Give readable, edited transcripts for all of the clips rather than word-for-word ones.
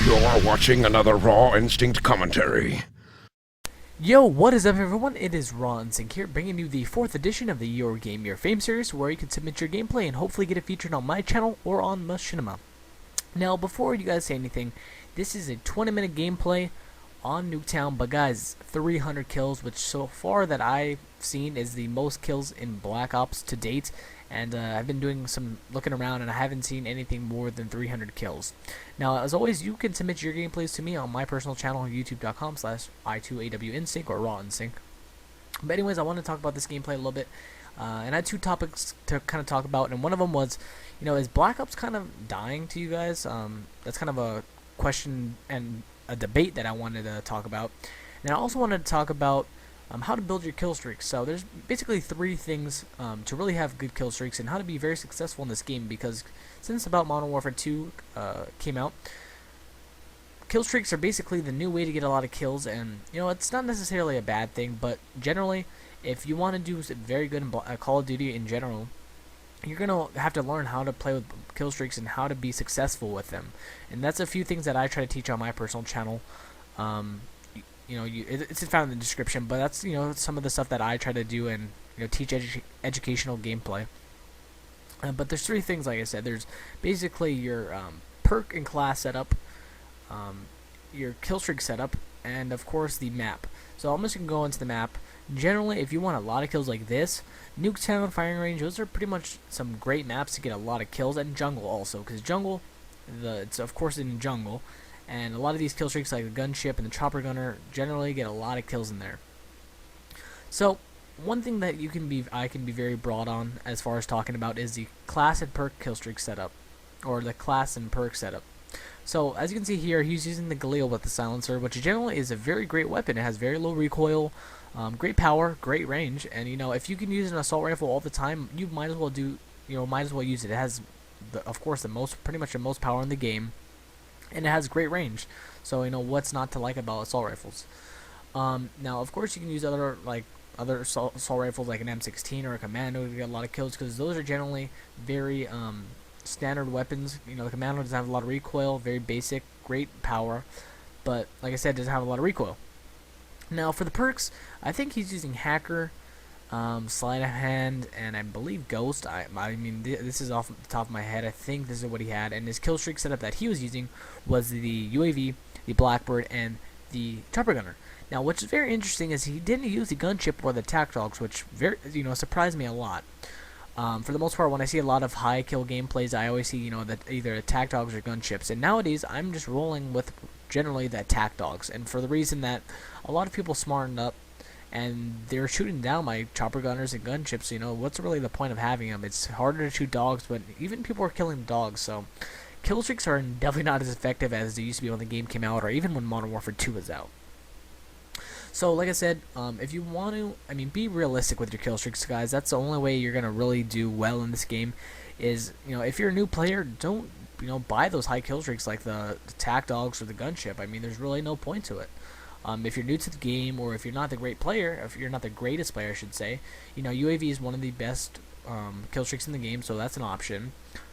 You're watching another Raw Instinct commentary. Yo, what is up everyone? It is Reupload here, bringing you the 4th edition of the Your Game Your Fame series, where you can submit your gameplay and hopefully get it featured on my channel or on Machinima. Now, before you guys say anything, this is a 20-minute gameplay on Nuketown, but guys, 300 kills, which so far that I've seen is the most kills in Black Ops to date. And I've been doing some looking around, and I haven't seen anything more than 300 kills. Now, as always, you can submit your gameplays to me on my personal channel, youtube.com/I2awInstinct or Reupload. But anyways, I want to talk about this gameplay a little bit. And I had two topics to kind of talk about, and one of them was, is Black Ops kind of dying to you guys? That's kind of a question and a debate that I wanted to talk about. And I also wanted to talk about how to build your kill streaks. So there's basically 3 things to really have good kill streaks and how to be very successful in this game, because since about Modern Warfare 2 came out, kill streaks are basically the new way to get a lot of kills. And it's not necessarily a bad thing, but generally if you want to do very good in Call of Duty in general, you're going to have to learn how to play with kill streaks and how to be successful with them. And that's a few things that I try to teach on my personal channel. It's found in the description, but that's some of the stuff that I try to do and teach educational gameplay. But there's 3 things, like I said. There's basically your perk and class setup, your kill streak setup, and of course the map. So I'm just gonna go into the map. Generally, if you want a lot of kills like this, Nuketown, Firing Range, those are pretty much some great maps to get a lot of kills, and Jungle also, because Jungle, it's of course in Jungle. And a lot of these kill streaks, like the gunship and the chopper gunner, generally get a lot of kills in there. So one thing that I can be very broad on as far as talking about is the class and perk kill streak setup, or the class and perk setup. So as you can see here, he's using the Galil with the silencer, which generally is a very great weapon. It has very low recoil, great power, great range, and if you can use an assault rifle all the time, you might as well use it. It has, of course, pretty much the most power in the game. And it has great range, so what's not to like about assault rifles. Now, of course, you can use other assault rifles like an M16 or a Commando to get a lot of kills, because those are generally very standard weapons. The Commando doesn't have a lot of recoil, very basic, great power, but like I said, doesn't have a lot of recoil. Now, for the perks, I think he's using Hacker, Sleight of Hand, and I believe Ghost. I mean, this is off the top of my head. I think this is what he had, and his kill streak setup that he was using was the UAV, the Blackbird, and the Chopper Gunner. Now, what's very interesting is he didn't use the gunship or the attack dogs, which surprised me a lot. For the most part, when I see a lot of high kill gameplays, I always see that either attack dogs or gunships. And nowadays, I'm just rolling with generally the attack dogs, and for the reason that a lot of people smartened up and they're shooting down my chopper gunners and gunships. What's really the point of having them? It's harder to shoot dogs, but even people are killing dogs, so kill streaks are definitely not as effective as they used to be when the game came out, or even when Modern Warfare 2 was out. So like I said, if you want to, be realistic with your kill streaks, guys. That's the only way you're gonna really do well in this game. Is if you're a new player, don't buy those high kill streaks like the attack dogs or the gunship. There's really no point to it. If you're new to the game, or if you're not the greatest player, I should say, UAV is one of the best kill streaks in the game, so that's an option.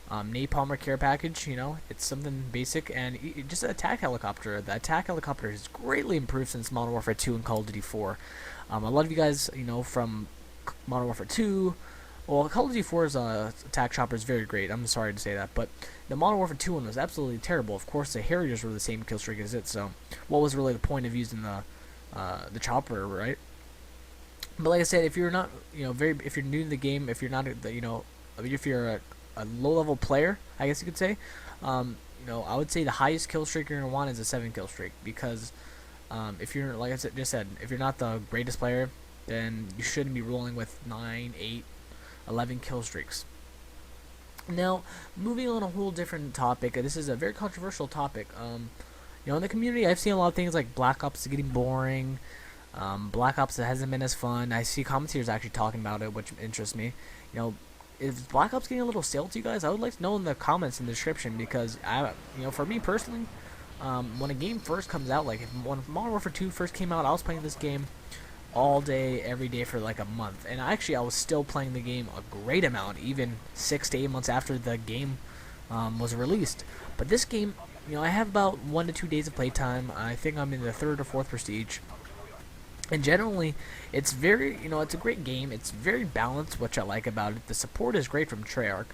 Napalm or care package, it's something basic, and just an attack helicopter. The attack helicopter has greatly improved since Modern Warfare 2 and Call of Duty 4. A lot of you guys, from Modern Warfare 2, well, Call of Duty 4's attack chopper is very great. I'm sorry to say that, but the Modern Warfare 2 one was absolutely terrible. Of course, the Harriers were the same kill streak as it, so what was really the point of using the chopper, right? But like I said, if you're not, if you're new to the game, if you're not, if you're a low-level player, I guess you could say, I would say the highest kill streak you're gonna want is a 7 kill streak, because if you're, like I just said, if you're not the greatest player, then you shouldn't be rolling with 9, 8, 11 kill streaks. Now, moving on a whole different topic. This is a very controversial topic. In the community, I've seen a lot of things like Black Ops getting boring. Black Ops hasn't been as fun. I see commentators actually talking about it, which interests me. Is Black Ops getting a little stale to you guys? I would like to know in the comments in the description, because for me personally, when a game first comes out, like when Modern Warfare 2 first came out, I was playing this game all day, every day for like a month, and I was still playing the game a great amount, even 6 to 8 months after the game was released. But this game, I have about 1 to 2 days of playtime. I think I'm in the 3rd or 4th prestige. And generally, it's very, it's a great game. It's very balanced, which I like about it. The support is great from Treyarch,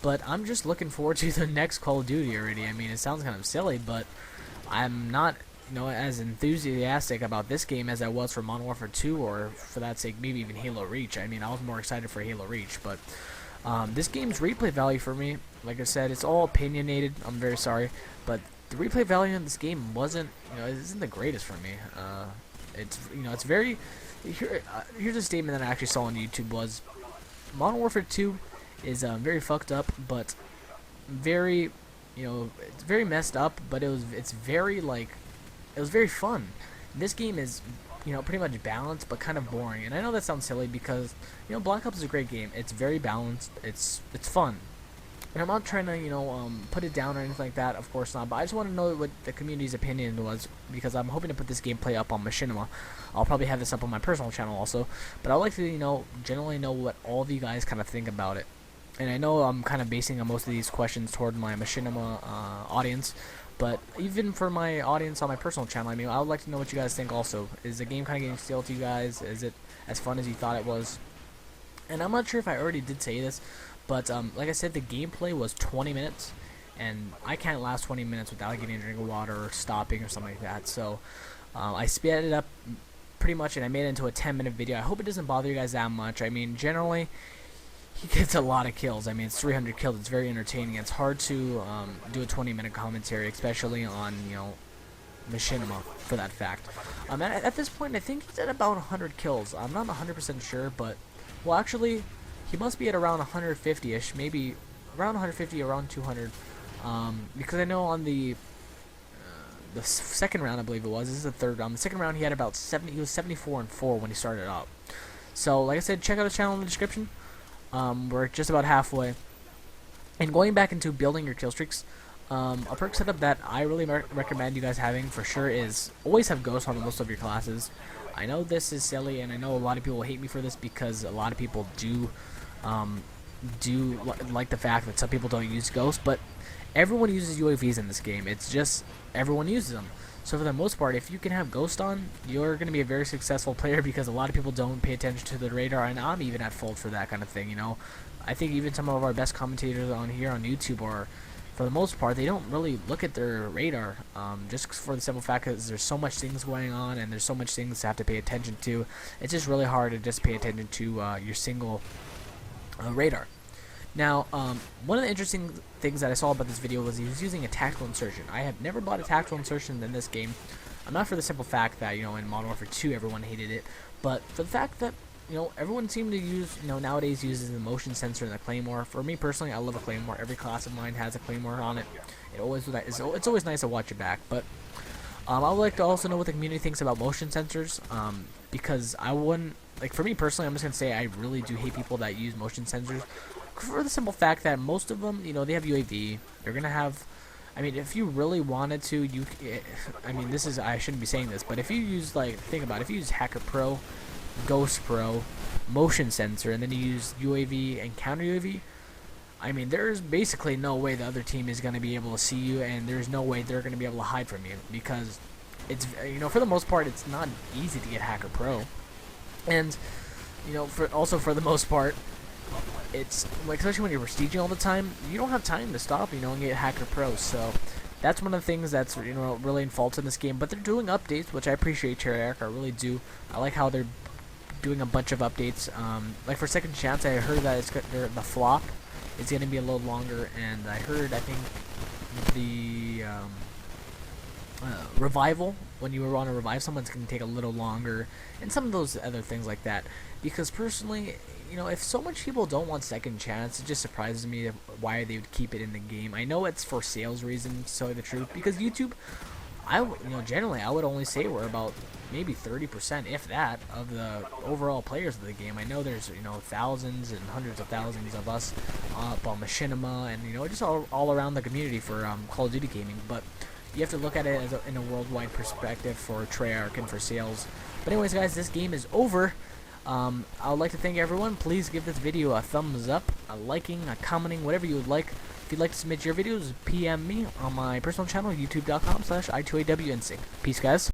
but I'm just looking forward to the next Call of Duty already. I mean, it sounds kind of silly, but I'm not, as enthusiastic about this game as I was for Modern Warfare 2, or for that sake, maybe even Halo Reach. I mean, I was more excited for Halo Reach, but this game's replay value for me, like I said, it's all opinionated. I'm very sorry, but the replay value in this game wasn't, it isn't the greatest for me. It's very. Here's a statement that I actually saw on YouTube was, Modern Warfare 2 is very fucked up, but very, it's very messed up. But it's very it was very fun. This game is, pretty much balanced, but kind of boring. And I know that sounds silly because, Black Ops is a great game. It's very balanced. It's fun. And I'm not trying to, put it down or anything like that, of course not, but I just want to know what the community's opinion was, because I'm hoping to put this gameplay up on Machinima. I'll probably have this up on my personal channel also, but I'd like to, generally know what all of you guys kind of think about it. And I know I'm kind of basing most of these questions toward my Machinima audience, but even for my audience on my personal channel, I mean, I would like to know what you guys think also. Is the game kind of getting stale to you guys? Is it as fun as you thought it was? And I'm not sure if I already did say this, but like I said, the gameplay was 20 minutes, and I can't last 20 minutes without getting a drink of water or stopping or something like that. So I sped it up pretty much, and I made it into a 10-minute video. I hope it doesn't bother you guys that much. I mean, generally, he gets a lot of kills. I mean, it's 300 kills. It's very entertaining. It's hard to do a 20-minute commentary, especially on, Machinima, for that fact. At this point, I think he's at about 100 kills. I'm not 100% sure, but, well, actually, he must be at around 150-ish, maybe around 150, around 200, because I know on the second round, I believe it was, this is the third round, the second round he had about 70, he was 74-4 when he started up. So, like I said, check out his channel in the description. We're just about halfway. And going back into building your kill streaks, a perk setup that I really recommend you guys having for sure is always have Ghost on most of your classes. I know this is silly, and I know a lot of people hate me for this because a lot of people do like the fact that some people don't use Ghost, but everyone uses UAVs in this game. It's just everyone uses them. So for the most part, if you can have Ghost on, you're going to be a very successful player, because a lot of people don't pay attention to the radar, and I'm even at fault for that kind of thing. I think even some of our best commentators on here on YouTube are, for the most part, they don't really look at their radar, just for the simple fact that there's so much things going on and there's so much things to have to pay attention to. It's just really hard to just pay attention to your single radar. Now, one of the interesting things that I saw about this video was he was using a tactical insertion. I have never bought a tactical insertion in this game. I'm not for the simple fact that, in Modern Warfare 2 everyone hated it, but for the fact that, everyone seemed to use, nowadays uses the motion sensor and the Claymore. For me personally, I love a Claymore. Every class of mine has a Claymore on it. It's always nice to watch it back, but I would like to also know what the community thinks about motion sensors, because I wouldn't, for me personally, I'm just going to say I really do hate people that use motion sensors, for the simple fact that most of them, they have UAV. They're going to have, I mean, if you really wanted to, I mean, I shouldn't be saying this, but if you use, think about it, if you use Hacker Pro, Ghost Pro, motion sensor, and then you use UAV and counter UAV, I mean, there's basically no way the other team is going to be able to see you, and there's no way they're going to be able to hide from you, because it's, for the most part, it's not easy to get Hacker Pro. And, for the most part, it's, especially when you're prestiging all the time, you don't have time to stop, and get Hacker Pro, so that's one of the things that's, really in fault in this game. But they're doing updates, which I appreciate, Treyarch, I really do. I like how they're doing a bunch of updates. For Second Chance, I heard that the flop is going to be a little longer, and I think the revival, when you want to revive someone, it's going to take a little longer, and some of those other things like that. Because personally, if so much people don't want Second Chance, it just surprises me why they would keep it in the game. I know it's for sales reasons, to tell you the truth, because YouTube, generally I would only say we're about maybe 30%, if that, of the overall players of the game. I know there's, thousands and hundreds of thousands of us up on Machinima, and, just all around the community for Call of Duty gaming, but you have to look at it as in a worldwide perspective for Treyarch and for sales. But anyways, guys, this game is over. I would like to thank everyone. Please give this video a thumbs up, a liking, a commenting, whatever you would like. If you'd like to submit your videos, PM me on my personal channel, youtube.com/I2awInstinct. Peace, guys.